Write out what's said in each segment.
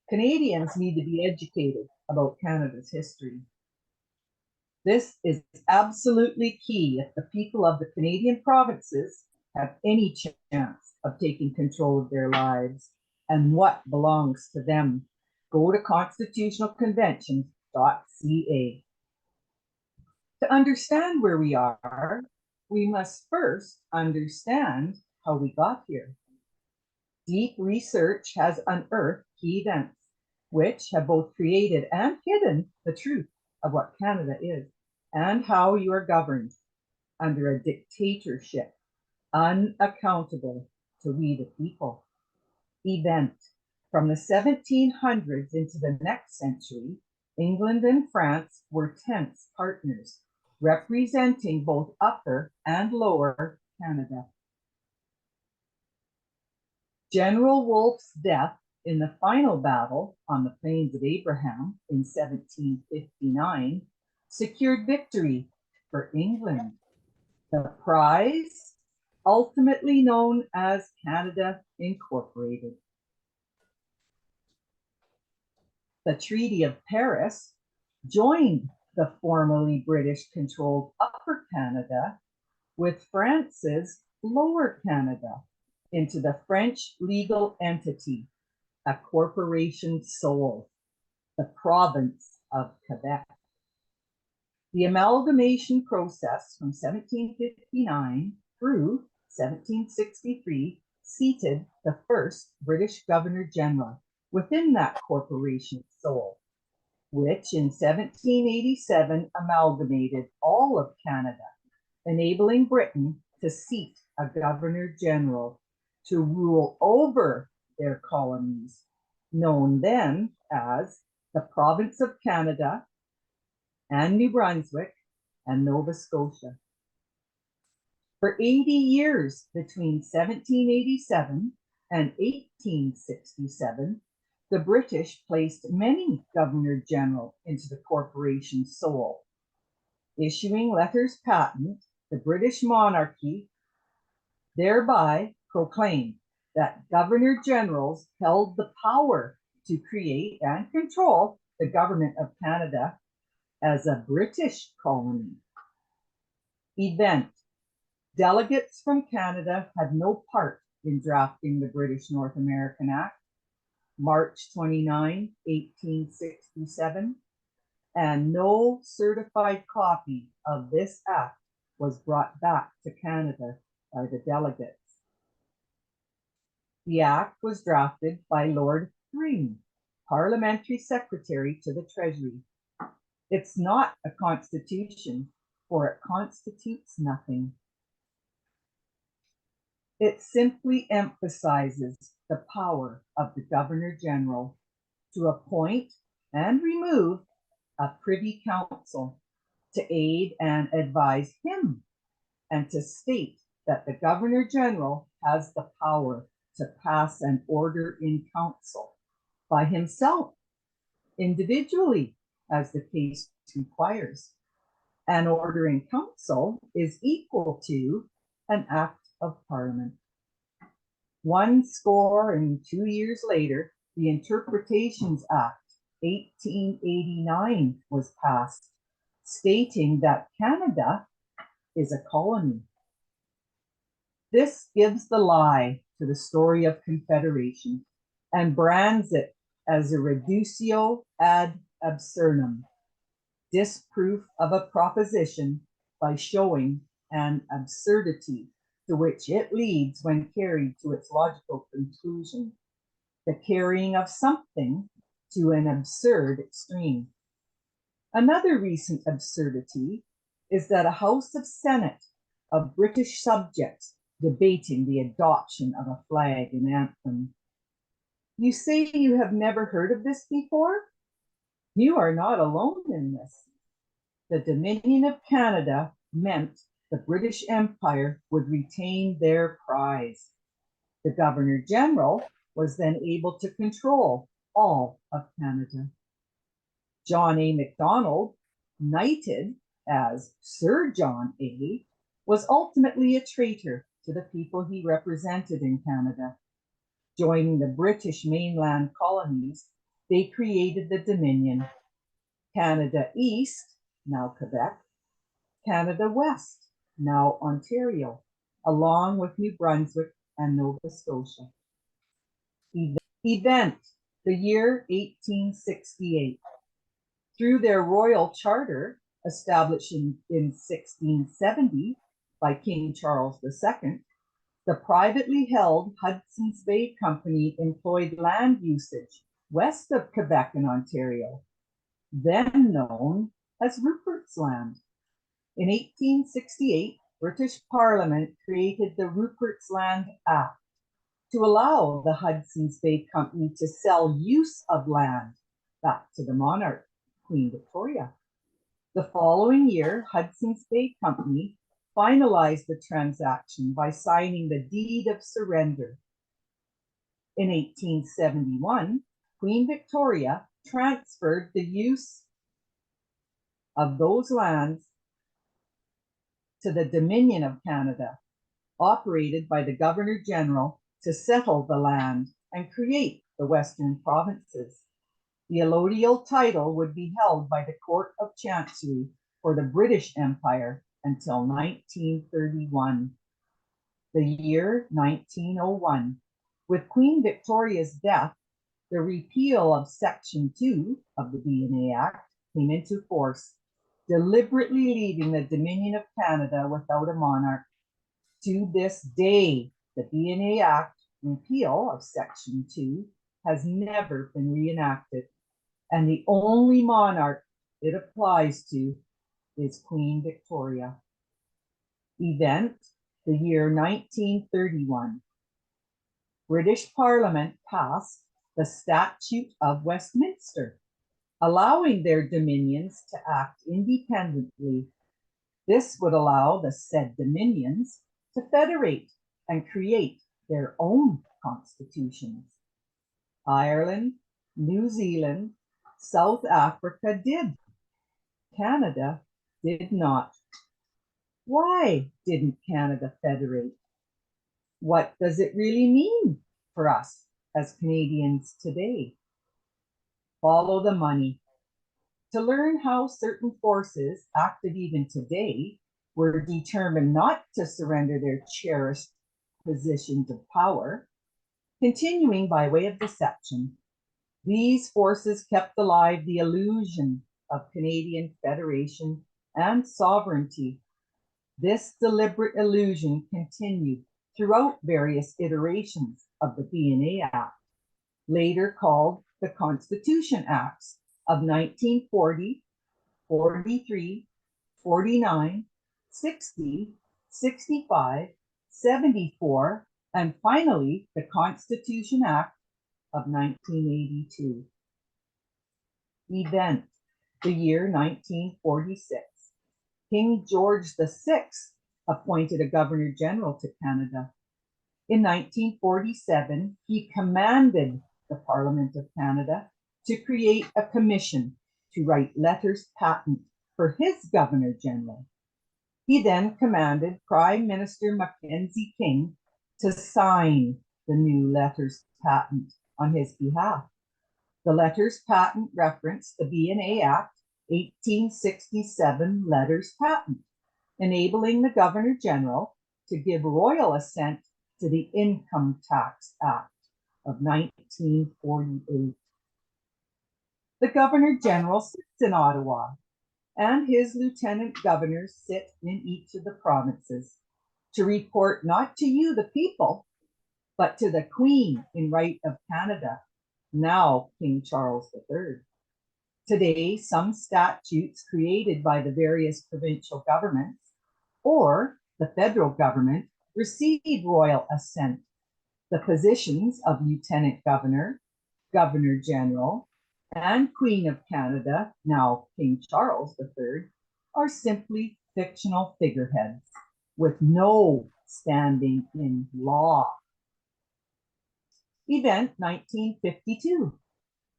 Canadians need to be educated about Canada's history. This is absolutely key if the people of the Canadian provinces have any chance of taking control of their lives and what belongs to them. Go to constitutionalconvention.ca. To understand where we are, we must first understand how we got here. Deep research has unearthed key events which have both created and hidden the truth of what Canada is and how you are governed under a dictatorship unaccountable to we the people. Event. From the 1700s into the next century, England and France were tense partners, representing both Upper and Lower Canada. General Wolfe's death in the final battle on the Plains of Abraham in 1759 secured victory for England. The prize, ultimately known as Canada Incorporated. The Treaty of Paris joined the formerly British-controlled Upper Canada with France's Lower Canada into the French legal entity, a corporation sole, the province of Quebec. The amalgamation process from 1759 through 1763 seated the first British Governor-General within that corporation sole, which in 1787 amalgamated all of Canada, enabling Britain to seat a Governor-General to rule over their colonies, known then as the Province of Canada and New Brunswick and Nova Scotia. For 80 years between 1787 and 1867, the British placed many Governor-General into the corporation's sole, issuing letters patent the British monarchy, thereby proclaimed that Governor-Generals held the power to create and control the government of Canada as a British colony. Event. Delegates from Canada had no part in drafting the British North American Act, March 29, 1867, and no certified copy of this act was brought back to Canada by the delegates. The act was drafted by Lord Thring, Parliamentary Secretary to the Treasury. It's not a constitution, for it constitutes nothing. It simply emphasizes the power of the Governor-General to appoint and remove a Privy Council to aid and advise him, and to state that the Governor-General has the power to pass an order in council by himself, individually, as the case requires. An order in council is equal to an act of Parliament. 102 years later, the Interpretations Act 1889 was passed, stating that Canada is a colony. This gives the lie to the story of Confederation and brands it as a reductio ad absurdum, disproof of a proposition by showing an absurdity to which it leads when carried to its logical conclusion, the carrying of something to an absurd extreme. Another recent absurdity is that a House of Senate of British subjects debating the adoption of a flag and anthem. You say you have never heard of this before? You are not alone in this. The Dominion of Canada meant the British Empire would retain their prize. The Governor-General was then able to control all of Canada. John A. Macdonald, knighted as Sir John A., was ultimately a traitor to the people he represented in Canada, joining the British mainland colonies they created the Dominion, Canada East, now Quebec, Canada West, now Ontario, along with New Brunswick and Nova Scotia. Event, the year 1868. Through their royal charter, established in 1670 by King Charles II, the privately held Hudson's Bay Company employed land usage west of Quebec and Ontario, then known as Rupert's Land. In 1868, British Parliament created the Rupert's Land Act to allow the Hudson's Bay Company to sell use of land back to the monarch, Queen Victoria. The following year, Hudson's Bay Company finalized the transaction by signing the Deed of Surrender. In 1871, Queen Victoria transferred the use of those lands to the Dominion of Canada, operated by the Governor General to settle the land and create the Western provinces. The allodial title would be held by the Court of Chancery for the British Empire until 1931. The year 1901. With Queen Victoria's death, the repeal of Section 2 of the B&A Act came into force, deliberately leaving the Dominion of Canada without a monarch. To this day, the B&A Act repeal of Section 2 has never been reenacted, and the only monarch it applies to is Queen Victoria. Event, the year 1931. British Parliament passed the Statute of Westminster, allowing their dominions to act independently. This would allow the said dominions to federate and create their own constitutions. Ireland, New Zealand, South Africa did. Canada did not. Why didn't Canada federate? What does it really mean for us as Canadians today? Follow the money. To learn how certain forces, active even today, were determined not to surrender their cherished positions of power, continuing by way of deception, these forces kept alive the illusion of Canadian federation and sovereignty. This deliberate illusion continued throughout various iterations of the B&A Act, later called the Constitution Acts of 1940, 43, 49, 60, 65, 74, and finally the Constitution Act of 1982. Event, the year 1946. King George VI appointed a Governor General to Canada. In 1947, he commanded the Parliament of Canada to create a commission to write letters patent for his Governor General. He then commanded Prime Minister Mackenzie King to sign the new letters patent on his behalf. The letters patent reference the B&A Act 1867 letters patent, enabling the Governor General to give royal assent to the Income Tax Act of 1948. The Governor General sits in Ottawa, and his lieutenant governors sit in each of the provinces to report not to you, the people, but to the Queen in right of Canada, now King Charles III. Today, some statutes created by the various provincial governments or the federal government receive royal assent. The positions of Lieutenant Governor, Governor General, and Queen of Canada, now King Charles III, are simply fictional figureheads with no standing in law. Event 1952.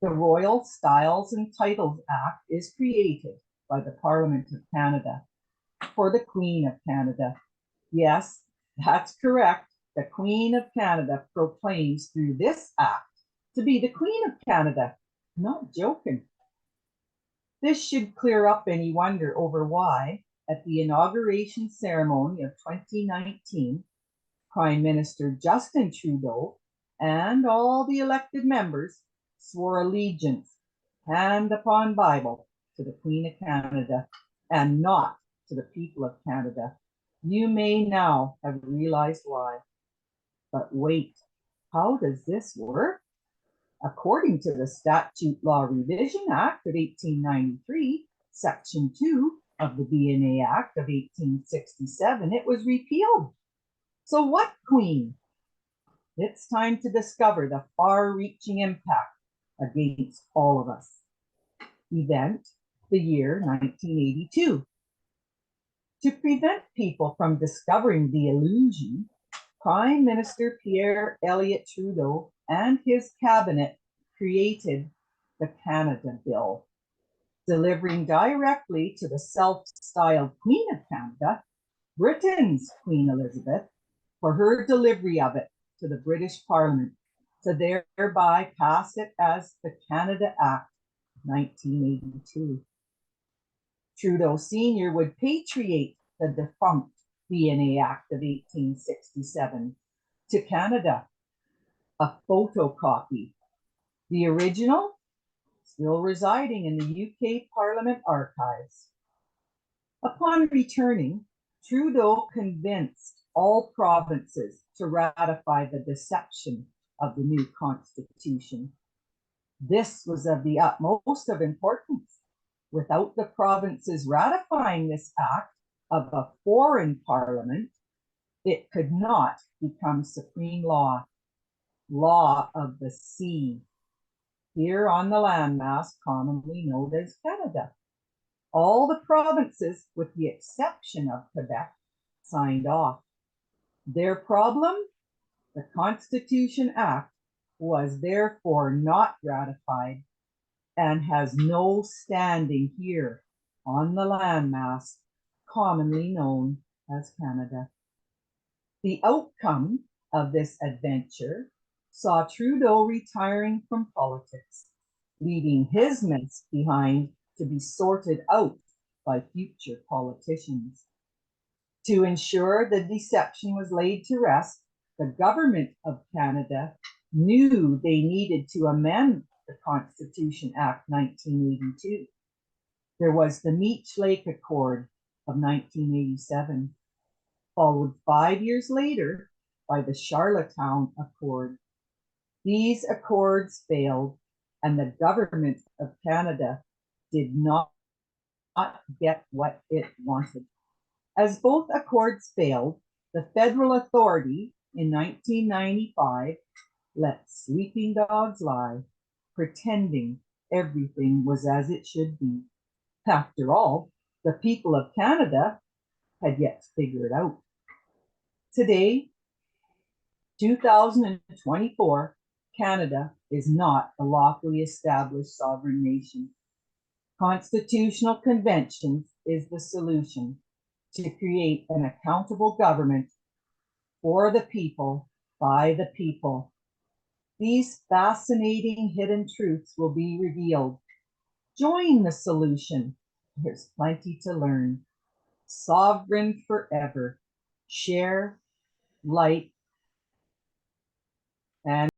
The Royal Styles and Titles Act is created by the Parliament of Canada for the Queen of Canada. Yes, that's correct. The Queen of Canada proclaims through this act to be the Queen of Canada, Not joking. This should clear up any wonder over why, at the inauguration ceremony of 2019, Prime Minister Justin Trudeau and all the elected members swore allegiance, hand upon Bible, to the Queen of Canada and not to the people of Canada. You may now have realized why. But wait, how does this work? According to the Statute Law Revision Act of 1893, Section 2 of the DNA Act of 1867, it was repealed. So what, Queen? It's time to discover the far-reaching impact against all of us. Event, the year 1982. To prevent people from discovering the illusion, Prime Minister Pierre Elliott Trudeau and his cabinet created the Canada Bill, delivering directly to the self-styled Queen of Canada, Britain's Queen Elizabeth, for her delivery of it to the British Parliament, to thereby pass it as the Canada Act 1982. Trudeau Sr. would patriate the defunct DNA Act of 1867 to Canada, a photocopy. The original still residing in the UK Parliament archives. Upon returning, Trudeau convinced all provinces to ratify the deception of the new constitution. This was of the utmost of importance. Without the provinces ratifying this act of a foreign parliament, it could not become supreme law, law of the sea, here on the landmass commonly known as Canada. All the provinces, with the exception of Quebec, signed off. Their problem? The Constitution Act was therefore not ratified and has no standing here on the landmass commonly known as Canada. The outcome of this adventure saw Trudeau retiring from politics, leaving his mess behind to be sorted out by future politicians. To ensure the deception was laid to rest, the government of Canada knew they needed to amend the Constitution Act 1982. There was the Meech Lake Accord of 1987, followed 5 years later by the Charlottetown Accord. These accords failed, and the government of Canada did not get what it wanted. As both accords failed, the federal authority in 1995 let sleeping dogs lie, pretending everything was as it should be. After all, the people of Canada had yet to figure it out. Today, 2024, Canada is not a lawfully established sovereign nation. Constitutional conventions is the solution to create an accountable government for the people, by the people. These fascinating hidden truths will be revealed. Join the solution. There's plenty to learn. Sovereign forever. Share, like, and